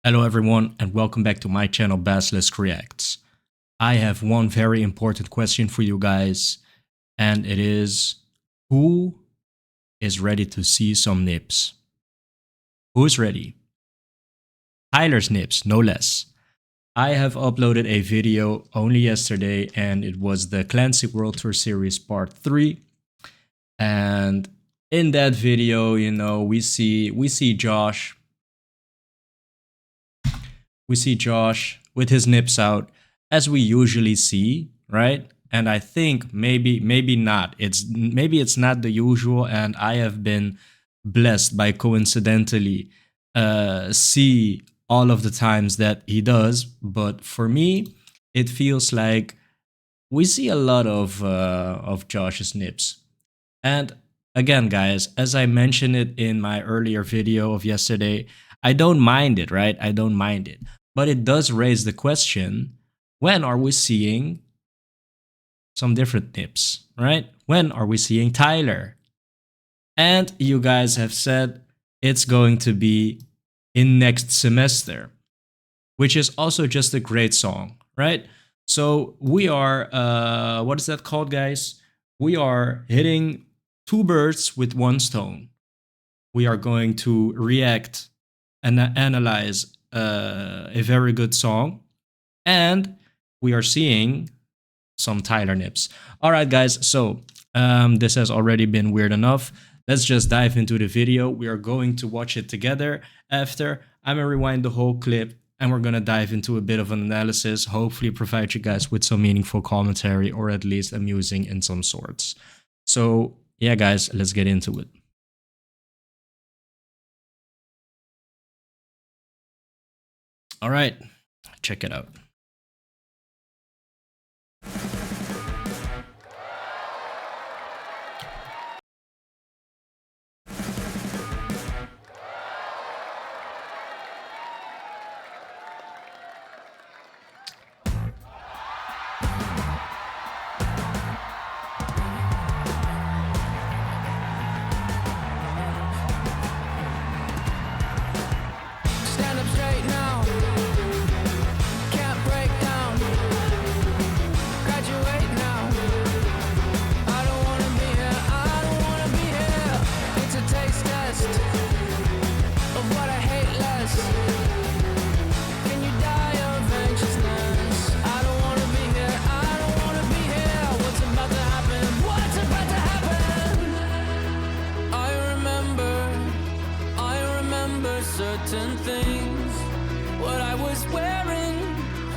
Hello everyone and welcome back to my channel Basilisk Reacts. I have one very important question for you guys, and it is, who is ready to see some nips? Who's ready? Tyler's nips, no less. I have uploaded a video only yesterday and it was the Clancy World Tour Series Part 3. And in that video, we see Josh with his nips out, as we usually see, right? And I think maybe not. Maybe it's not the usual, and I have been blessed by coincidentally see all of the times that he does. But for me, it feels like we see a lot of Josh's nips. And again, guys, as I mentioned it in my earlier video of yesterday, I don't mind it, right? I don't mind it. But it does raise the question, when are we seeing some different nips, right? When are we seeing Tyler? And you guys have said it's going to be in next semester, which is also just a great song, right? So we are, what is that called, guys? We are hitting two birds with one stone. We are going to react and analyze a very good song, and we are seeing some Tyler nips. All right, guys, so this has already been weird enough. Let's just dive into the video. We are going to watch it together. After, I'm gonna rewind the whole clip and we're gonna dive into a bit of an analysis, hopefully provide you guys with some meaningful commentary, or at least amusing in some sorts. So yeah, guys, let's get into it. All right, check it out. Certain things, what I was wearing,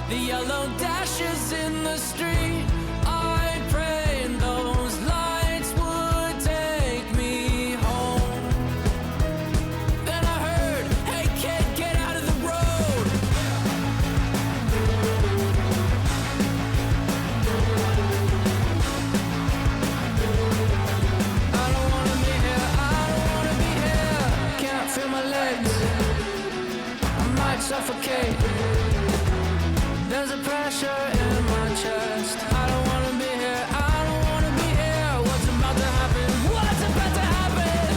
the yellow dashes in the street. I prayed those lights would take me home. Then I heard, hey kid, get out of the road. I don't wanna be here, I don't wanna be here. Can't feel my legs, suffocate. There's a pressure in my chest. I don't wanna be here, I don't wanna be here. What's about to happen? What's about to happen?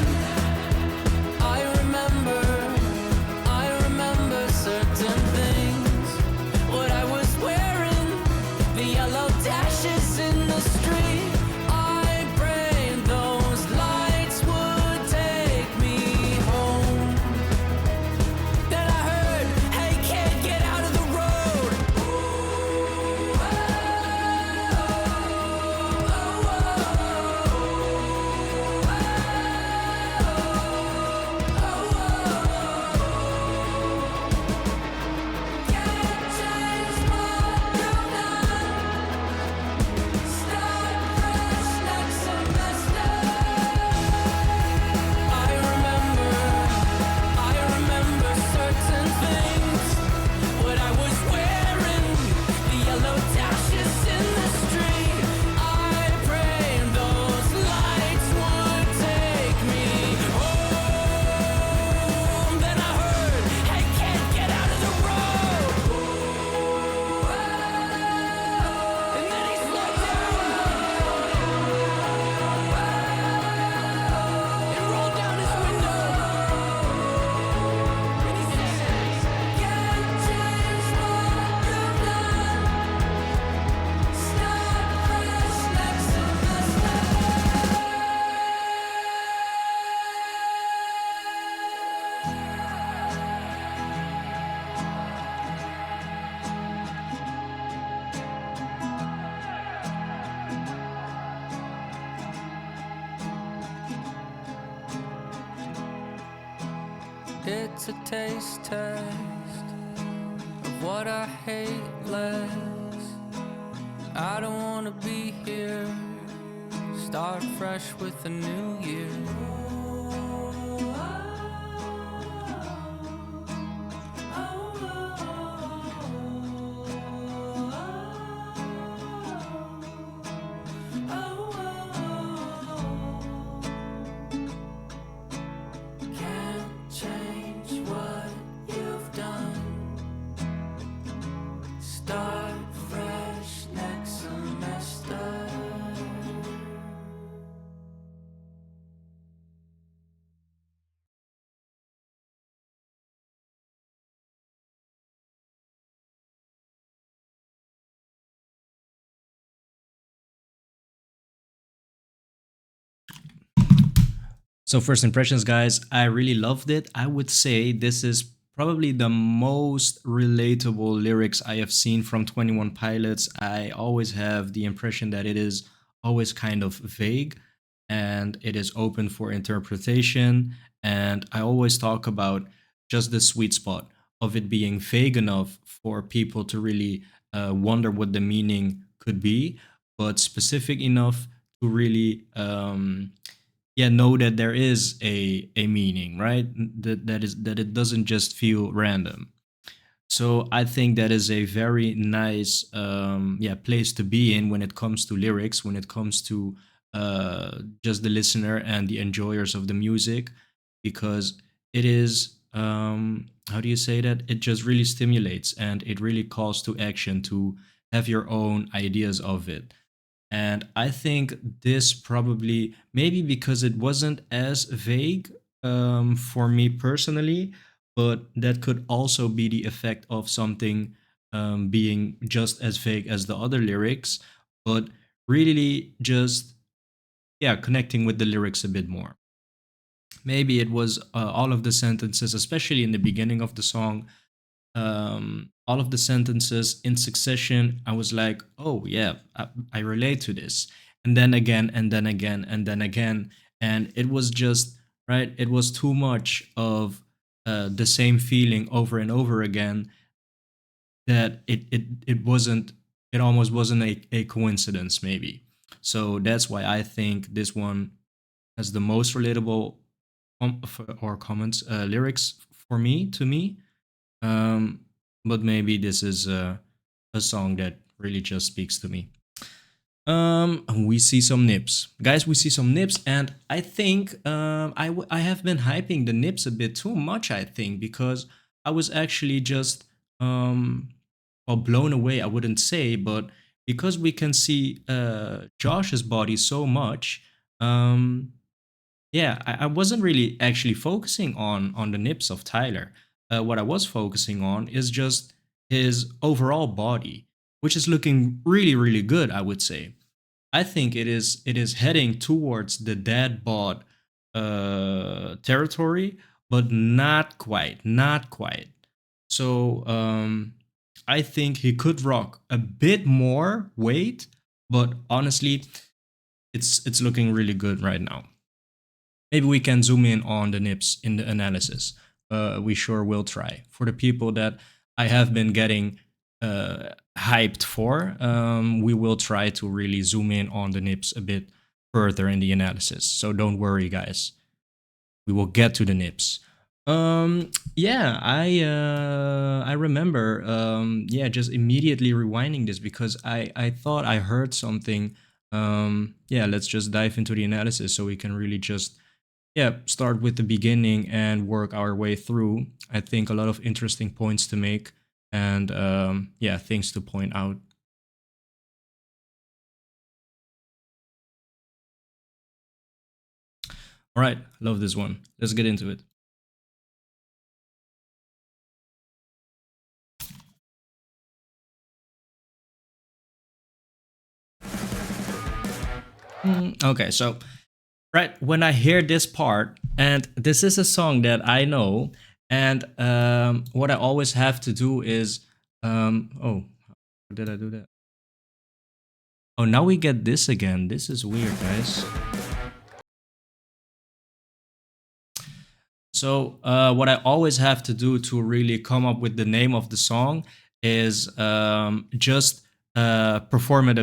I remember certain things. What I was wearing, the yellow dashes in the street. I prayed those lights would take me home. Then I heard, hey kid, get out of the road. it's a taste test of what I hate less. I don't wanna be here, start fresh with a new year. Can't change what you've done. Start fresh next semester. So first impressions, guys, I really loved it. I would say this is probably the most relatable lyrics I have seen from 21 Pilots. I always have the impression that it is always kind of vague and it is open for interpretation. And I always talk about just the sweet spot of it being vague enough for people to really wonder what the meaning could be, but specific enough to really yeah, know that there is a meaning, right? That it doesn't just feel random. So I think that is a very nice yeah, place to be in when it comes to lyrics, when it comes to just the listener and the enjoyers of the music, because it is how do you say that, it just really stimulates and it really calls to action to have your own ideas of it. And I think this probably, maybe because it wasn't as vague for me personally, but that could also be the effect of something being just as vague as the other lyrics, but really just, yeah, connecting with the lyrics a bit more. Maybe it was all of the sentences, especially in the beginning of the song, all of the sentences in succession, I was like, oh yeah, I relate to this. And then again, and then again, and then again. And it was just, right, it was too much of the same feeling over and over again, that it wasn't, it almost wasn't a coincidence, maybe. So that's why I think this one has the most relatable or comments, lyrics for me, to me. um, but maybe this is a song that really just speaks to me. We see some nips, guys. We see some nips, and I think I have been hyping the nips a bit too much. I think because I was actually just well, blown away. I wouldn't say, but because we can see Josh's body so much, um, yeah, I wasn't really actually focusing on the nips of Tyler. What I was focusing on is just his overall body, which is looking really, really good, I would say. I think it is heading towards the dad bod territory, but not quite, not quite. So I think he could rock a bit more weight, but honestly, it's looking really good right now. Maybe we can zoom in on the nips in the analysis. We sure will try. For the people that I have been getting hyped for, we will try to really zoom in on the nips a bit further in the analysis. So don't worry, guys. We will get to the nips. Yeah, I remember yeah, just immediately rewinding this because I thought I heard something. Yeah, let's just dive into the analysis so we can really just, yeah, start with the beginning and work our way through. I think a lot of interesting points to make and yeah, things to point out. All right, love this one. Let's get into it. Okay, so right when I hear this part, and this is a song that I know, and what I always have to do is, oh, how did I do that? Oh, now we get this again. This is weird, guys. So what I always have to do to really come up with the name of the song is just perform it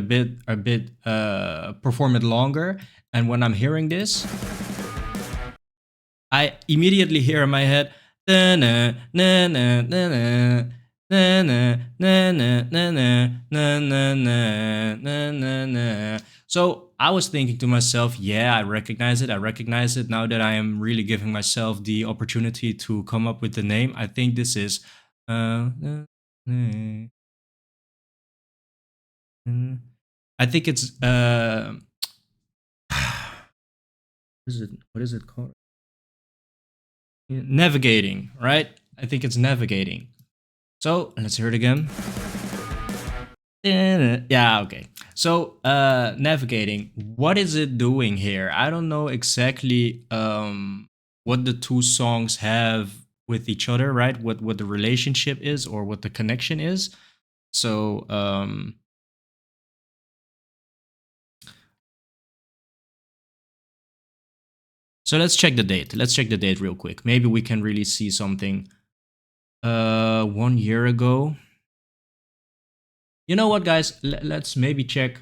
perform it longer. And when I'm hearing this, I immediately hear in my head, na na na na na na na na na na na na na na na na na. So I was thinking to myself, yeah, I recognize it. I recognize it now that I am really giving myself the opportunity to come up with the name. I think this is. I think it's. What is it called? Navigating, right? I think it's navigating. So let's hear it again. Yeah, okay. So navigating, what is it doing here? I don't know exactly what the two songs have with each other, right? What the relationship is or what the connection is. So so let's check the date. Let's check the date real quick. Maybe we can really see something. 1 year ago. You know what, guys? Let's maybe check.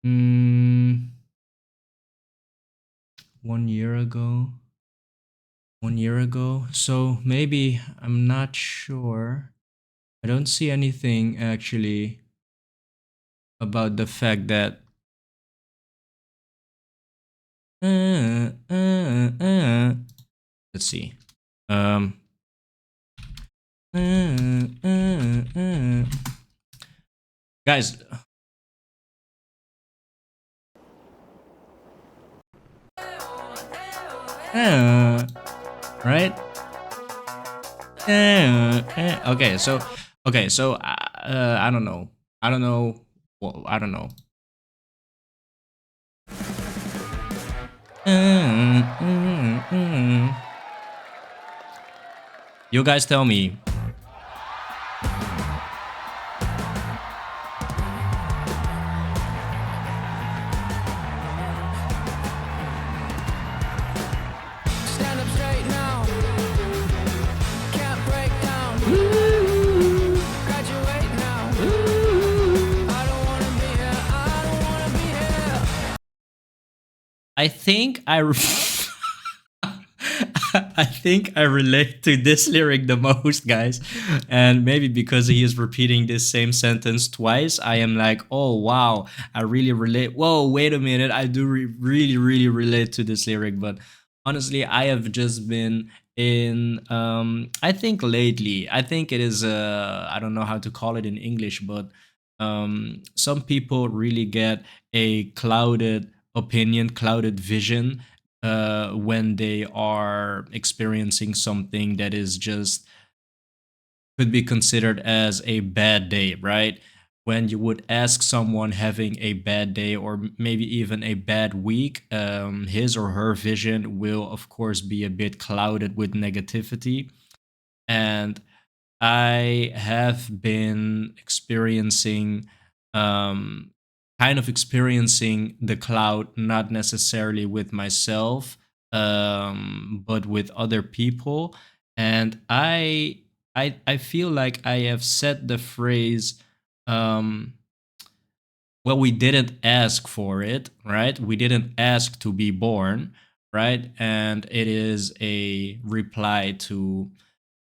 Mm, 1 year ago. 1 year ago. So maybe I'm not sure. I don't see anything actually about the fact that. Let's see. Guys. Right? Okay, so I don't know. I don't know. Well, I don't know. You guys tell me. Stand up straight now. Can't break down. Graduate now. I don't wanna be here. I don't wanna be here. I think I think I relate to this lyric the most, guys. And maybe because he is repeating this same sentence twice, I am like, oh wow, I really relate. Whoa, wait a minute, I do really, really relate to this lyric. But honestly, I have just been in. I think lately, I think it is. I don't know how to call it in English, but some people really get a clouded opinion, clouded vision when they are experiencing something that is just could be considered as a bad day, right? When you would ask someone having a bad day or maybe even a bad week, his or her vision will, of course, be a bit clouded with negativity. And I have been experiencing um, kind of experiencing the cloud, not necessarily with myself, but with other people. And I feel like I have said the phrase, um, well, we didn't ask for it, right? We didn't ask to be born, right? And it is a reply to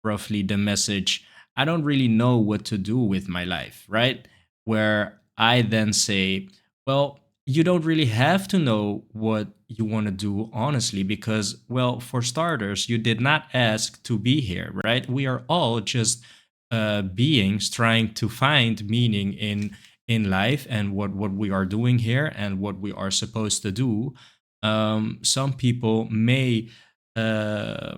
roughly the message, I don't really know what to do with my life, right? Where I then say, well, you don't really have to know what you want to do, honestly, because, well, for starters, you did not ask to be here, right? We are all just beings trying to find meaning in life and what we are doing here and what we are supposed to do. Some people may uh,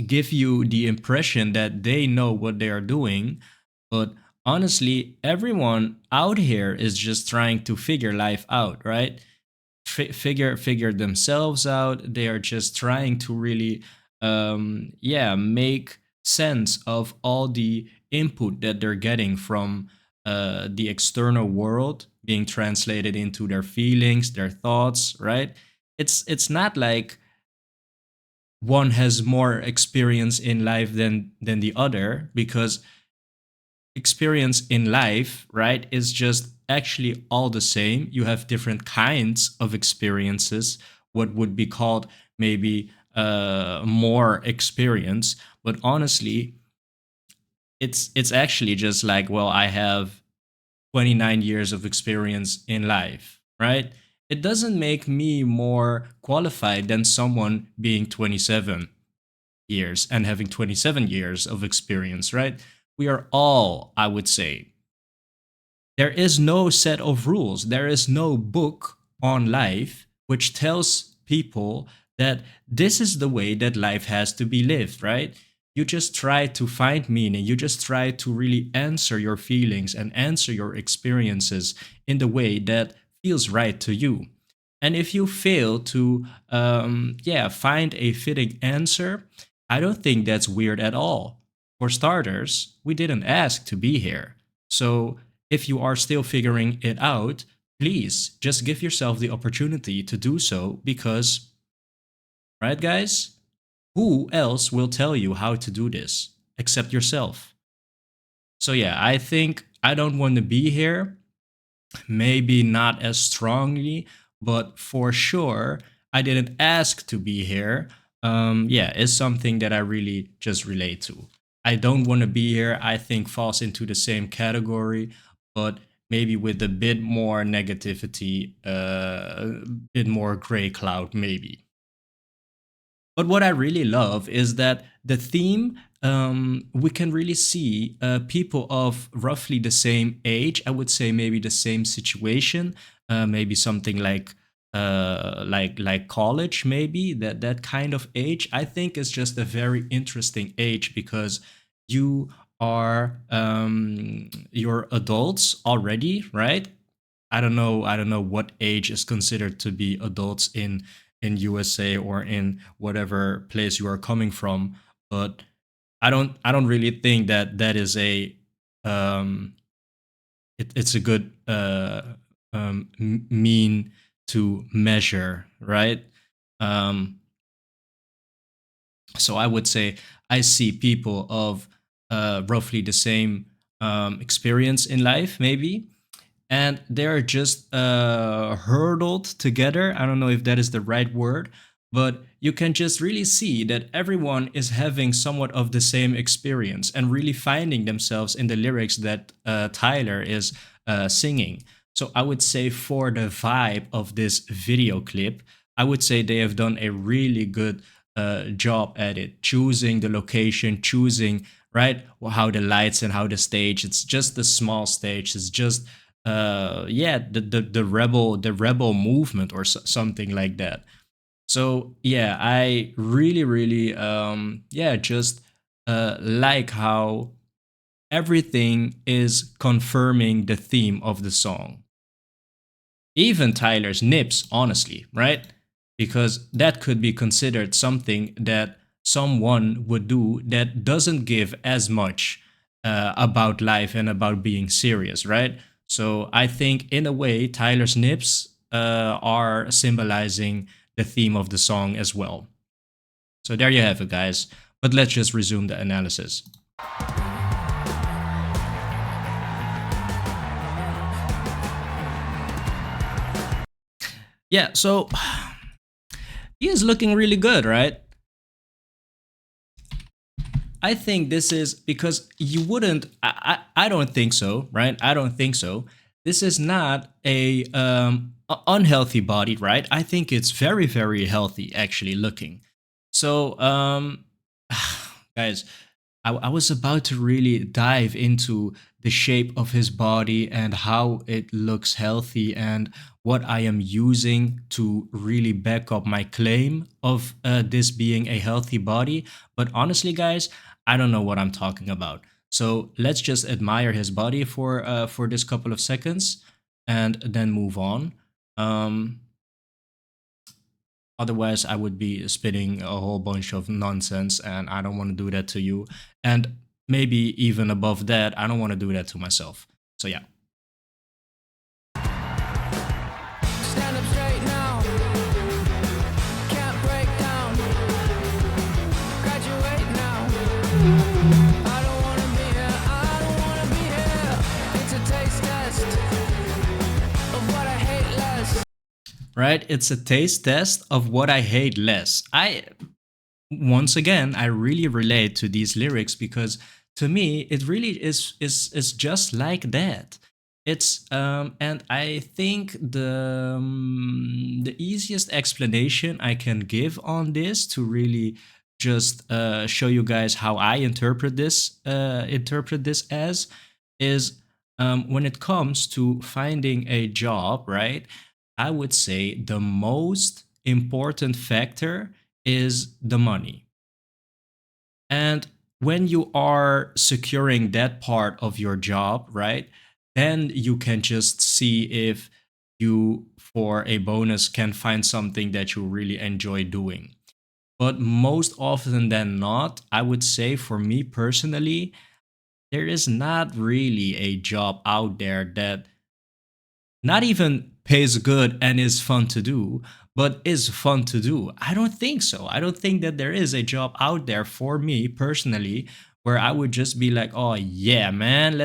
give you the impression that they know what they are doing, but honestly, everyone out here is just trying to figure life out, right? figure themselves out. They are just trying to really yeah, make sense of all the input that they're getting from the external world being translated into their feelings, their thoughts, right? It's not like one has more experience in life than the other, because experience in life, right, is just actually all the same. You have different kinds of experiences, what would be called maybe more experience, but honestly, it's actually just like, well, I have 29 years of experience in life, right? It doesn't make me more qualified than someone being 27 years and having 27 years of experience, right? We are all, I would say, there is no set of rules. There is no book on life which tells people that this is the way that life has to be lived, right? You just try to find meaning. You just try to really answer your feelings and answer your experiences in the way that feels right to you. And if you fail to, yeah, find a fitting answer, I don't think that's weird at all. For starters, we didn't ask to be here. So if you are still figuring it out, please just give yourself the opportunity to do so, because, right, guys? Who else will tell you how to do this except yourself? So, yeah, I think I don't want to be here. Maybe not as strongly, but for sure, I didn't ask to be here. Yeah, it's something that I really just relate to. I don't want to be here, I think falls into the same category, but maybe with a bit more negativity, a bit more gray cloud, maybe. But what I really love is that the theme, we can really see people of roughly the same age. I would say maybe the same situation, maybe something like college, maybe that kind of age. I think is just a very interesting age, because you are you're adults already, right? I don't know what age is considered to be adults in USA or in whatever place you are coming from, but I don't really think that that is a um it's a good mean to measure, right? Um so I would say I see people of roughly the same experience in life, maybe, and they're just hurdled together. I don't know if that is the right word, but you can just really see that everyone is having somewhat of the same experience and really finding themselves in the lyrics that Tyler is singing. So I would say for the vibe of this video clip, I would say they have done a really good job at it, choosing the location, choosing, right, how the lights and how the stage. It's just a small stage. It's just yeah, the rebel movement or something like that. So yeah, I really yeah, just like how everything is confirming the theme of the song. Even Tyler's nips, honestly, right? Because that could be considered something that someone would do that doesn't give as much about life and about being serious, right? So I think, in a way, Tyler's nips are symbolizing the theme of the song as well. So there you have it, guys. But let's just resume the analysis. Yeah, so he is looking really good, right? I think this is because you wouldn't. I don't think so, right? I don't think so. This is not a unhealthy body, right? I think it's very healthy, actually, looking. So guys, I was about to really dive into the shape of his body and how it looks healthy, and what I am using to really back up my claim of this being a healthy body. But honestly, guys, I don't know what I'm talking about. So let's just admire his body for this couple of seconds and then move on. Um, Otherwise, I would be spitting a whole bunch of nonsense, and I don't want to do that to you. And maybe even above that, I don't want to do that to myself. So yeah. Stand up straight now. Can't break down. Graduate now. I don't wanna be here. I don't wanna be here. It's a taste test of what I hate less. Right? It's a taste test of what I hate less. Once again, I really relate to these lyrics because to me it really is just like that. It's and I think the easiest explanation I can give on this to really just show you guys how I interpret this as is when it comes to finding a job, right? I would say the most important factor is the money. And when you are securing that part of your job, right, then you can just see if you, for a bonus, can find something that you really enjoy doing. But most often than not, I would say for me personally, there is not really a job out there that not even pays good and is fun to do, but is fun to do. I don't think so. I don't think that there is a job out there for me personally where I would just be like, oh yeah, man,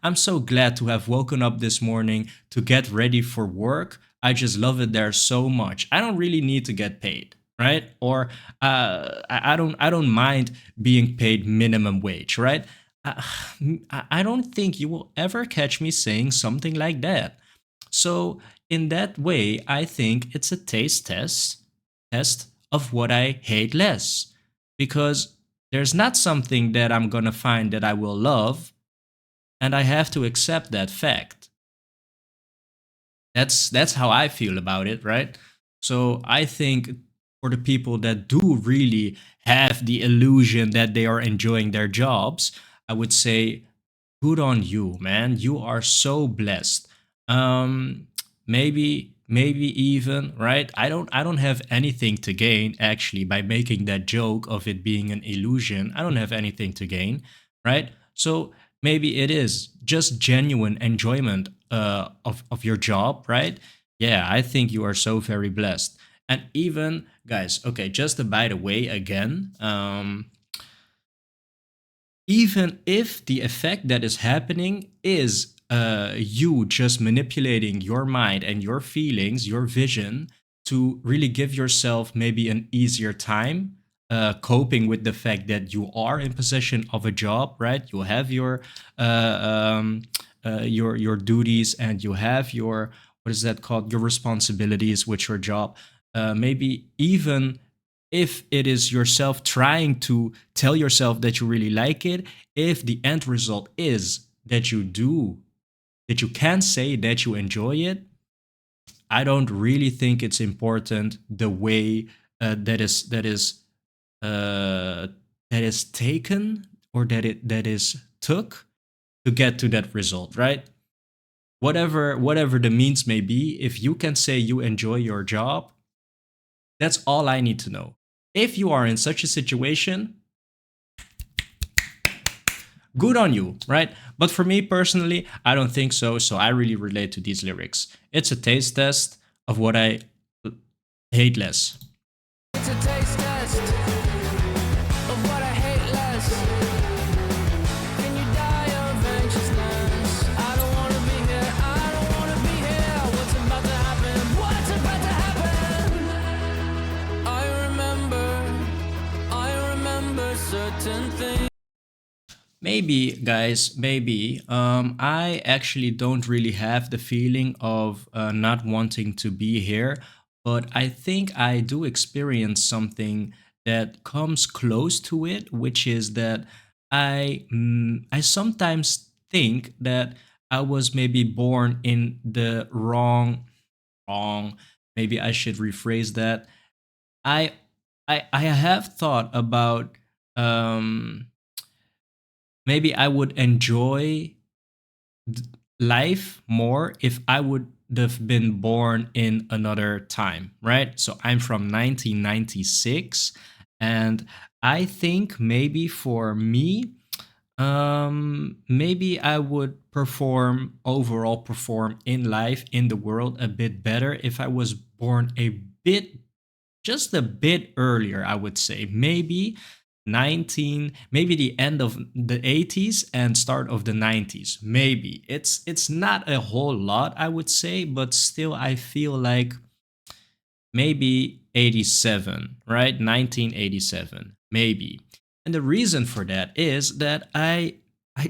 I'm so glad to have woken up this morning to get ready for work. I just love it there so much. I don't really need to get paid. Right? Or I don't mind being paid minimum wage, right? Uh, I don't think you will ever catch me saying something like that. So in that way, I think it's a test of what I hate less. Because there's not something that I'm gonna find that I will love, and I have to accept that fact. That's how I feel about it, right? So I think for the people that do really have the illusion that they are enjoying their jobs, I would say good on you, man. You are so blessed. Maybe even, right? I don't have anything to gain actually by making that joke of it being an illusion. I don't have anything to gain, right? So maybe it is just genuine enjoyment of your job, right? Yeah, I think you are so very blessed. And even guys, okay, just a by the way again, even if the effect that is happening is you just manipulating your mind and your feelings, your vision, to really give yourself maybe an easier time coping with the fact that you are in possession of a job, right? You have your duties, and you have your, what is that called, your responsibilities with your job. Maybe even if it is yourself trying to tell yourself that you really like it, if the end result is that that you can say that you enjoy it, I don't really think it's important the way uh, that is taken, or that is took to get to that result, right? Whatever the means may be, if you can say you enjoy your job, that's all I need to know. If you are in such a situation, good on you, right? But for me personally, I don't think so. So I really relate to these lyrics. It's a taste test of what I hate less. It's a taste test of what I hate less. Can you die of anxiousness? I don't wanna be here. I don't wanna be here. What's about to happen? What's about to happen? I remember certain things. Maybe, guys, maybe. I actually don't really have the feeling of not wanting to be here, but I think I do experience something that comes close to it, which is that I sometimes think that I was maybe born in the wrong. Maybe I should rephrase that. I I have thought about um maybe I would enjoy life more if I would have been born in another time, right? So I'm from 1996, and I think maybe for me, maybe I would perform in life, in the world, a bit better if I was born a bit, just a bit earlier, I would say. Maybe 19, maybe the end of the 80s and start of the 90s. Maybe. It's not a whole lot, I would say, but still I feel like maybe 87, right? 1987, maybe. And the reason for that is that I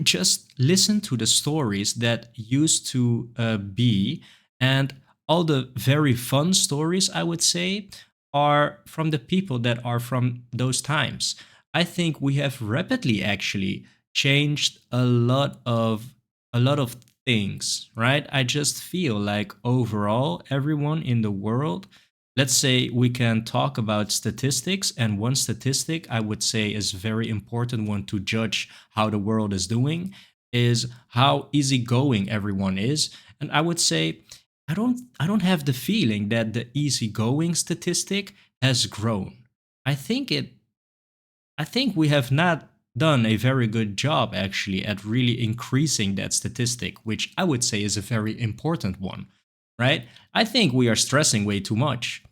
just listen to the stories that used to be, and all the very fun stories, I would say, are from the people that are from those times. I think we have rapidly actually changed a lot of things, right? I just feel like overall everyone in the world, let's say we can talk about statistics, and one statistic I would say is very important one to judge how the world is doing is how easygoing everyone is. And I would say I don't have the feeling that the easygoing statistic has grown. I think it I think we have not done a very good job actually at really increasing that statistic, which I would say is a very important one, right? I think we are stressing way too much.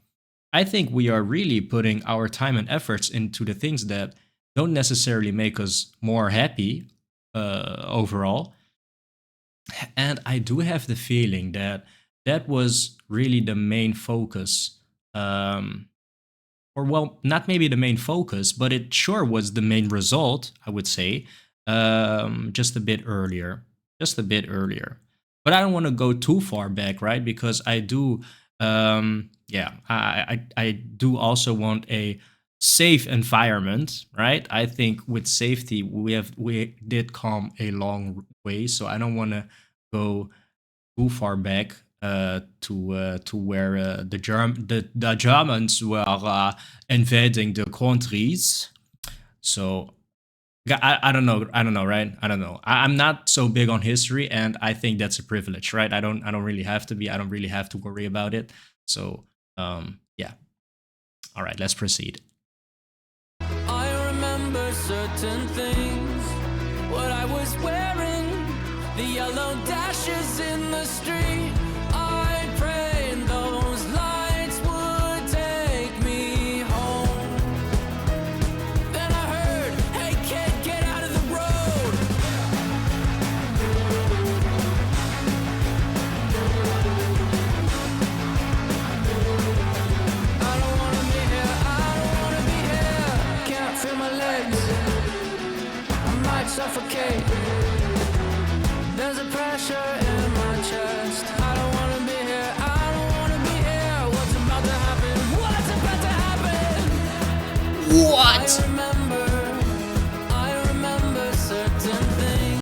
I think we are really putting our time and efforts into the things that don't necessarily make us more happy overall. And I do have the feeling that that was really the main focus. Or, well, not maybe the main focus, but it sure was the main result, I would say, just a bit earlier. Just a bit earlier. But I don't want to go too far back, right? Because I do, yeah, I do also want a safe environment, right? I think with safety we did come a long way, so I don't want to go too far back to where the Germans were invading the countries. So I don't know, right? I don't know. I'm not so big on history, and I think that's a privilege, right? I don't really have to be. I don't really have to worry about it. So yeah. All right, let's proceed. I remember certain things, what I was wearing, the yellow dashes in the street. I prayed those lights would take me home. Then I heard, hey kid, get out of the road. I don't wanna be here, I don't wanna be here. Can't feel my legs, I might suffocate. There's a pressure in my chest. I don't wanna be here, I don't wanna be here. What's about to happen? What's about to happen? I remember certain things.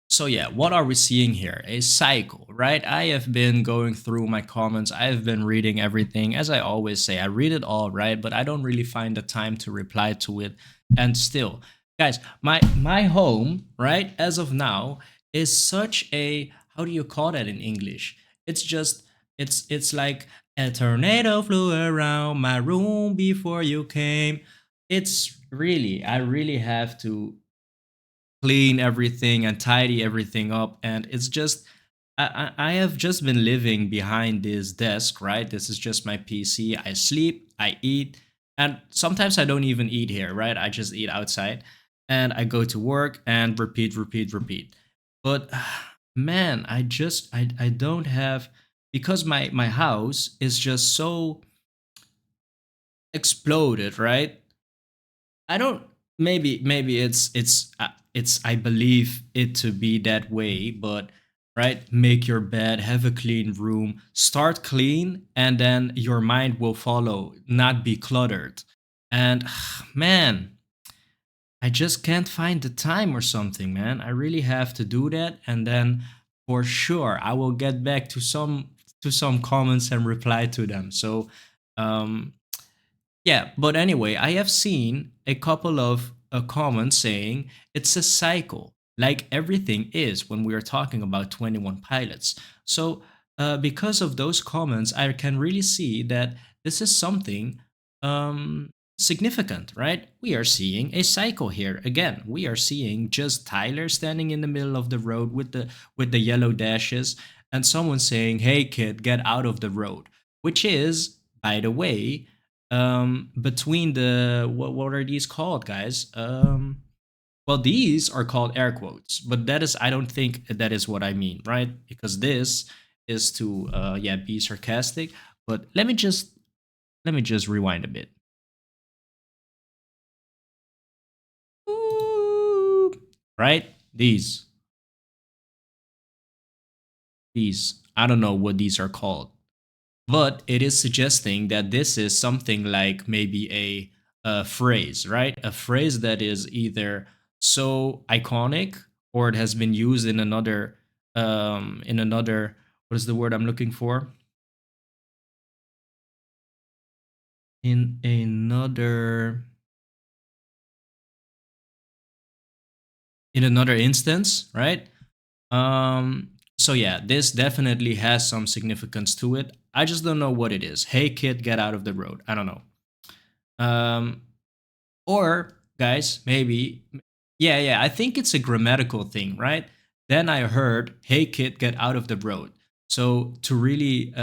So yeah, what are we seeing here? A cycle, right? I have been going through my comments. I have been reading everything. As I always say, I read it all, right? But I don't really find the time to reply to it. And still, guys, my home, right, as of now, is such a, how do you call that in English? It's just it's like a tornado flew around my room before you came. It's really, I really have to clean everything and tidy everything up, and it's just I have just been living behind this desk, right? This is just my PC. I sleep, I eat, and sometimes I don't even eat here, right? I just eat outside, and I go to work and repeat, repeat, repeat. But man, I don't have, because my house is just so exploded, right? I don't, maybe it's I believe it to be that way, but right, make your bed, have a clean room, start clean, and then your mind will follow, not be cluttered. And man, I just can't find the time or something, man. I really have to do that, and then for sure I will get back to some comments and reply to them. So um yeah, but anyway, I have seen a couple of comments saying it's a cycle, like everything is when we are talking about 21 Pilots. So because of those comments, I can really see that this is something significant, right? We are seeing a cycle here. Again, we are seeing just Tyler standing in the middle of the road with the yellow dashes, and someone saying, "Hey, kid, get out of the road," which is, by the way, between the what are these called, guys? Well, these are called air quotes, but that is, I don't think that is what I mean, right? Because this is to yeah, be sarcastic. But let me just rewind a bit. Ooh, right? These. I don't know what these are called, but it is suggesting that this is something like maybe a phrase, right? A phrase that is either so iconic or it has been used in another, what is the word I'm looking for? In another instance, right? So yeah, this definitely has some significance to it. I just don't know what it is. Hey kid, get out of the road. I don't know. Um, or guys, maybe, yeah, I think it's a grammatical thing, right? Then I heard, "Hey kid, get out of the road." So to really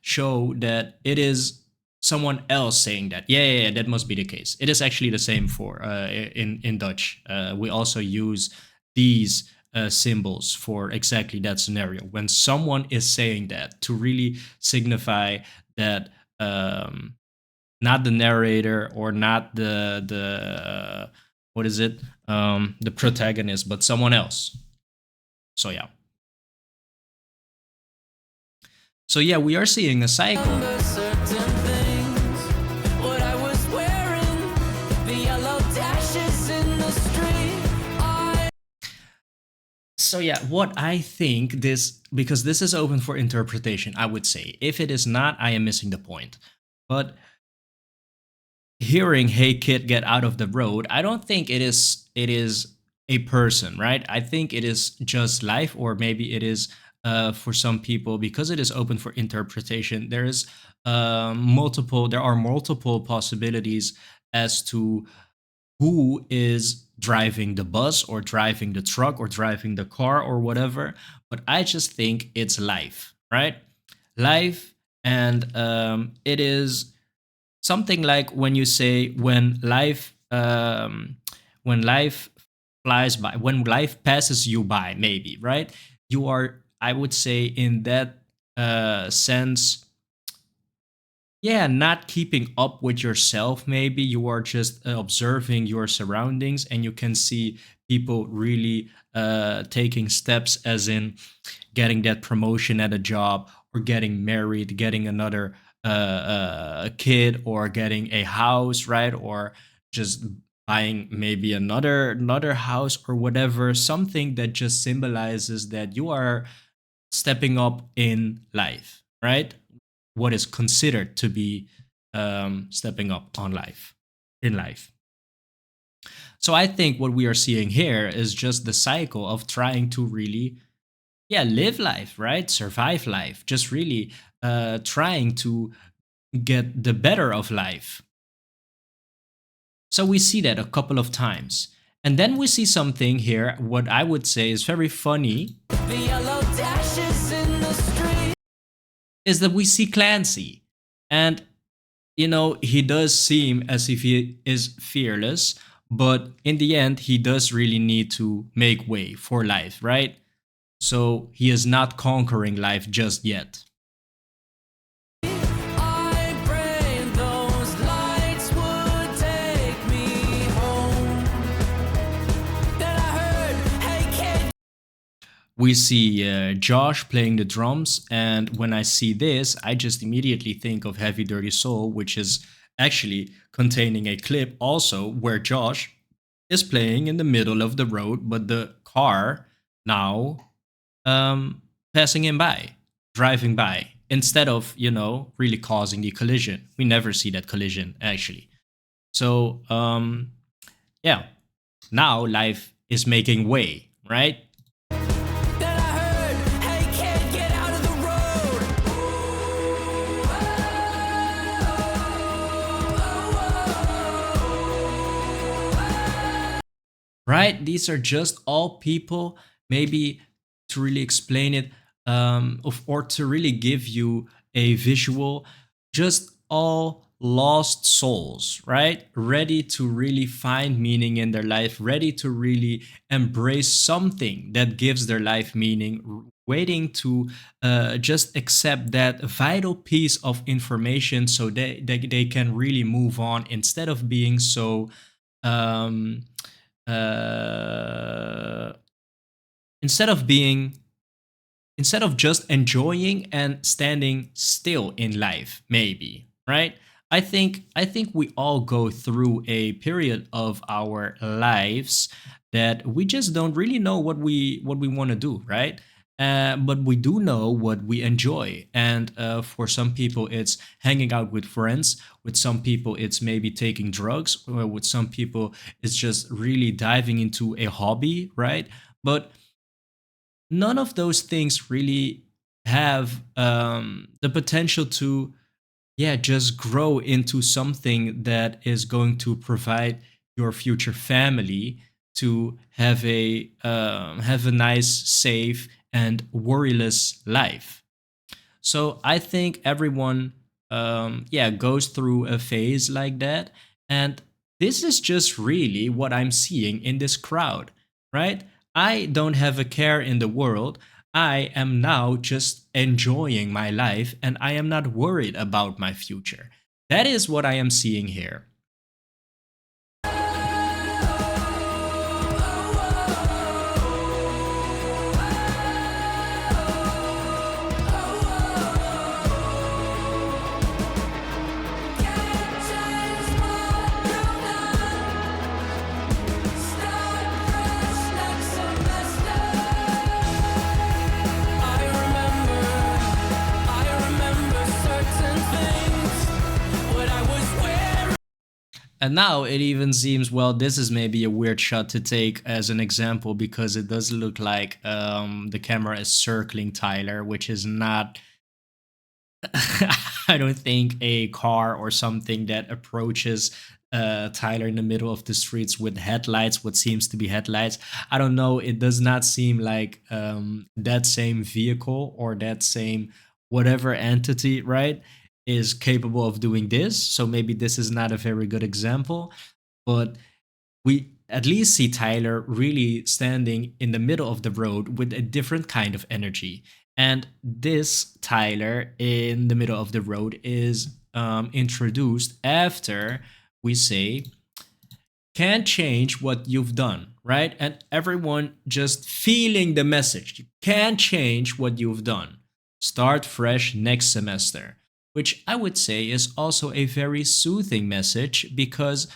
show that it is someone else saying that, yeah, that must be the case. It is actually the same for in Dutch. We also use these symbols for exactly that scenario when someone is saying that to really signify that not the narrator or not the what is it, the protagonist, but someone else. So yeah, we are seeing a cycle. Under certain things, what I was wearing, the yellow dashes in the street. So yeah, what I think this, because this is open for interpretation, I would say. If it is not, I am missing the point. But hearing "Hey kid, get out of the road," I don't think it is a person, right? I think it is just life, or maybe it is for some people, because it is open for interpretation. There are multiple possibilities as to who is driving the bus or driving the truck or driving the car or whatever. But I just think it's life, right? Life, and it is something like when you say when life flies by, when life passes you by, maybe, right? You are, I would say, in that sense, yeah, not keeping up with yourself. Maybe you are just observing your surroundings, and you can see people really taking steps, as in getting that promotion at a job, or getting married, getting another kid, or getting a house, right? Or just buying maybe another house or whatever, something that just symbolizes that you are stepping up in life, right? What is considered to be stepping up on life in life. So I think what we are seeing here is just the cycle of trying to really, yeah, live life, right? Survive life, just really trying to get the better of life. So we see that a couple of times. And then we see something here, what I would say is very funny, The yellow dashes in the street. is that we see Clancy. And, he does seem as if he is fearless, but in the end, he does really need to make way for life, right? So he is not conquering life just yet. I prayed those lights would take me home. Then I heard, "Hey kid." We see Josh playing the drums, and when I see this, I just immediately think of Heavy Dirty Soul, which is actually containing a clip also where Josh is playing in the middle of the road, but the car now passing him by, driving by, instead of, really causing the collision. We never see that collision, actually. So, yeah, now life is making way, right? Then I heard, "Hey kid, get out of the right? These are just all people, maybe to really explain it, or to really give you a visual, just all lost souls, right? Ready to really find meaning in their life, ready to really embrace something that gives their life meaning, waiting to just accept that vital piece of information so they can really move on instead of being so um, uh, instead of being instead of just enjoying and standing still in life, maybe, right? I think we all go through a period of our lives that we just don't really know what we want to do, right? But we do know what we enjoy, and for some people it's hanging out with friends, with some people it's maybe taking drugs, or with some people it's just really diving into a hobby, right? But none of those things really have the potential to, yeah, just grow into something that is going to provide your future family to have a nice, safe, and worryless life. So I think everyone, yeah, goes through a phase like that, and this is just really what I'm seeing in this crowd, right? I don't have a care in the world. I am now just enjoying my life, and I am not worried about my future. That is what I am seeing here. Can't change what you've done. Start fresh next semester. I remember certain things. What I was wearing. And now it even seems, well, this is maybe a weird shot to take as an example because it does look like the camera is circling Tyler, which is not I don't think a car or something that approaches Tyler in the middle of the streets with headlights, what seems to be headlights. I don't know. It does not seem like that same vehicle or that same whatever entity, right, is capable of doing this. So maybe this is not a very good example, but we at least see Tyler really standing in the middle of the road with a different kind of energy. And this Tyler in the middle of the road is introduced after we say, can't change what you've done, right? And everyone just feeling the message. You can't change what you've done. Start fresh next semester, which I would say is also a very soothing message because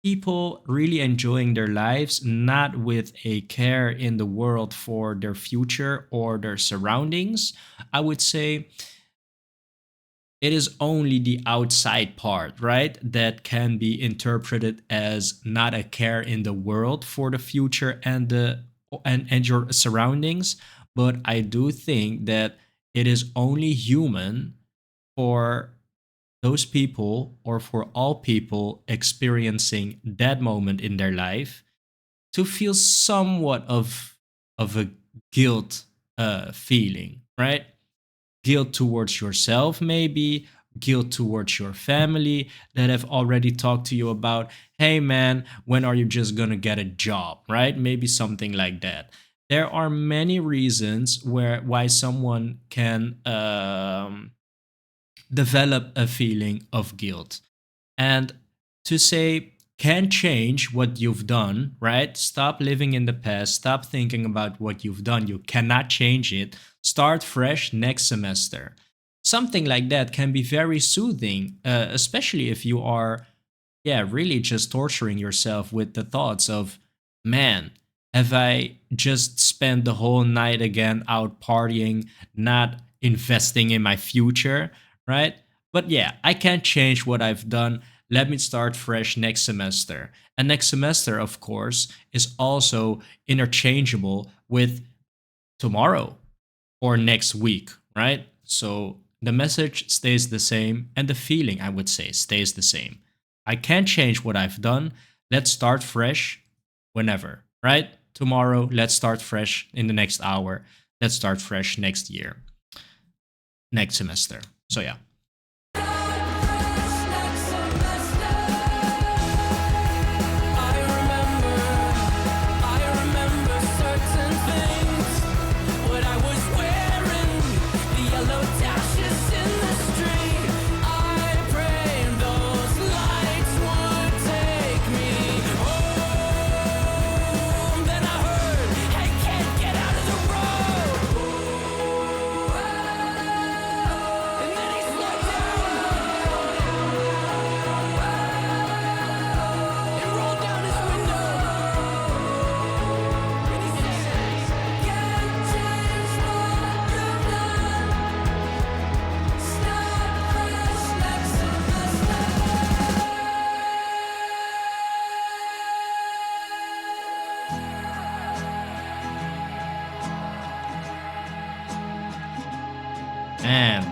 people really enjoying their lives, not with a care in the world for their future or their surroundings. I would say it is only the outside part, right, that can be interpreted as not a care in the world for the future and and your surroundings. But I do think that it is only human for those people or for all people experiencing that moment in their life to feel somewhat of a guilt feeling, right? Guilt towards yourself, maybe guilt towards your family that have already talked to you about, hey man, when are you just gonna get a job, right? Maybe something like that. There are many reasons why someone can develop a feeling of guilt. And to say, can change what you've done, right? Stop living in the past. Stop thinking about what you've done. You cannot change it. Start fresh next semester. Something like that can be very soothing, especially if you are, yeah, really just torturing yourself with the thoughts of, man, have I just spent the whole night again out partying, not investing in my future, right? But yeah, I can't change what I've done. Let me start fresh next semester. And next semester, of course, is also interchangeable with tomorrow or next week, right? So the message stays the same and the feeling, I would say, stays the same. I can't change what I've done. Let's start fresh whenever, right? Tomorrow, let's start fresh in the next hour. Let's start fresh next year, next semester. So, yeah. And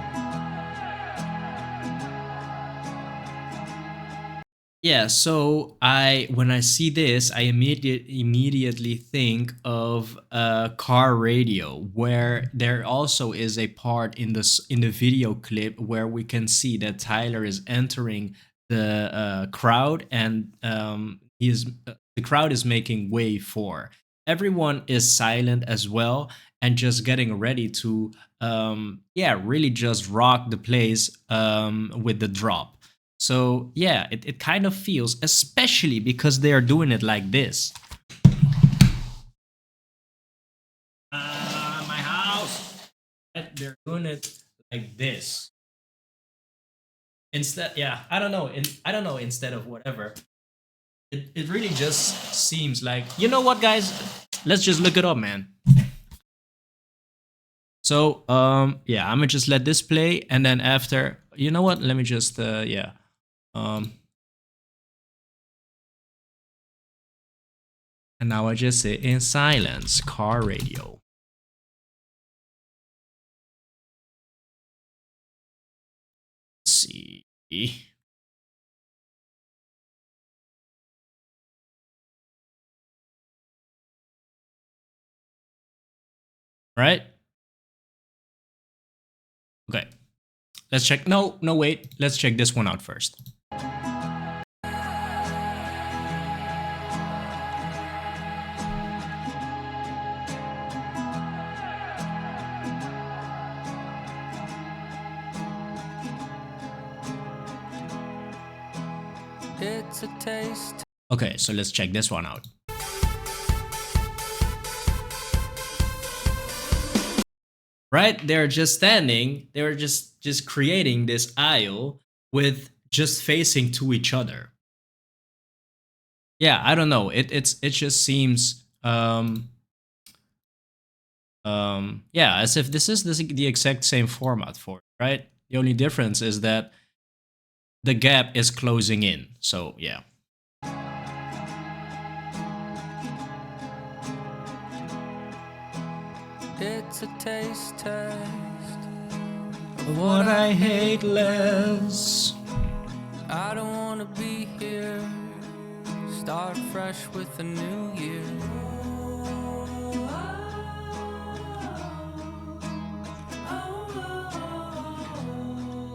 yeah, so when I see this, I immediately think of a car radio, where there also is a part in the video clip where we can see that Tyler is entering the crowd, and the crowd is making way for. Everyone is silent as well, and just getting ready to yeah, really just rock the place with the drop. So yeah, it kind of feels, especially because they are doing it like this. My house. They're doing it like this. Instead, yeah, I don't know. I don't know. Instead of whatever, it really just seems like, you know what, guys? Let's just look it up, man. So yeah, I'm gonna just let this play, and then after, you know what? Let me just yeah. And now I just sit in silence, car radio. Let's see. Right? Okay. Let's check. No, wait. Let's check this one out first. It's a taste. Okay, so let's check this one out. Right? They're just standing. They're just creating this aisle with just facing to each other. Yeah, I don't know. It just seems yeah, as if this is the exact same format for it, right? The only difference is that the gap is closing in. So yeah. It's a taste test. What I hate less. I don't wanna be here. Start fresh with a new year.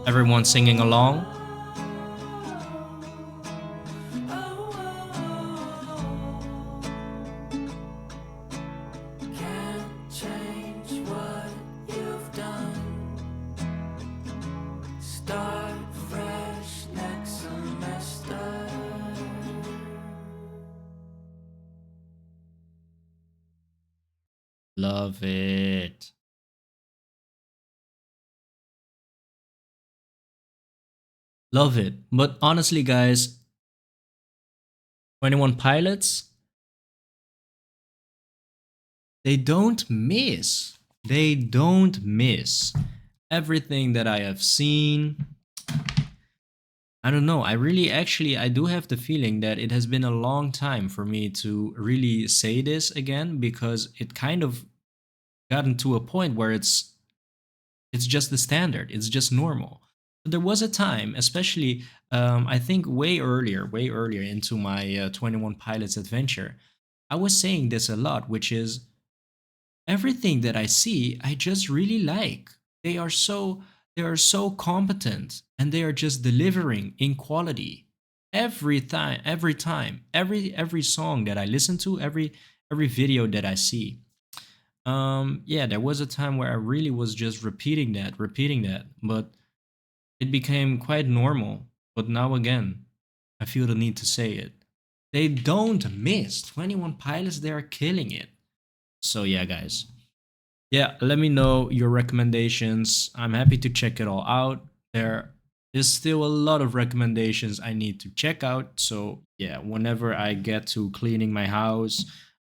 Everyone singing along. Can't change what you've done. Start fresh next semester. Love it. Love it. But honestly, guys, 21 Pilots, they don't miss. They don't miss. Everything that I have seen, I don't know. I really, actually, I do have the feeling that it has been a long time for me to really say this again, because it kind of gotten to a point where it's just the standard. It's just normal. But there was a time, especially I think way earlier into my 21 Pilots adventure, I was saying this a lot, which is everything that I see, I just really like. They are so they are so competent and they are just delivering in quality every song that I listen to, every video that I see. Yeah, there was a time where I really was just repeating that, but it became quite normal. But now again, I feel the need to say it. They don't miss. 21 Pilots, they are killing it. So yeah, guys. Yeah, let me know your recommendations. I'm happy to check it all out. There is still a lot of recommendations I need to check out. So yeah, whenever I get to cleaning my house,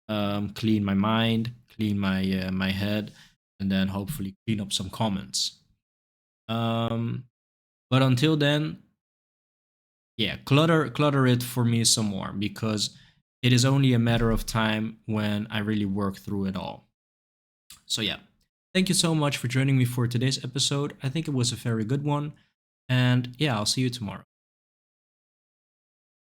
clean my mind, clean my head, and then hopefully clean up some comments. Um, but until then, yeah, clutter it for me some more because it is only a matter of time when I really work through it all. So yeah, thank you so much for joining me for today's episode. I think it was a very good one. And yeah, I'll see you tomorrow.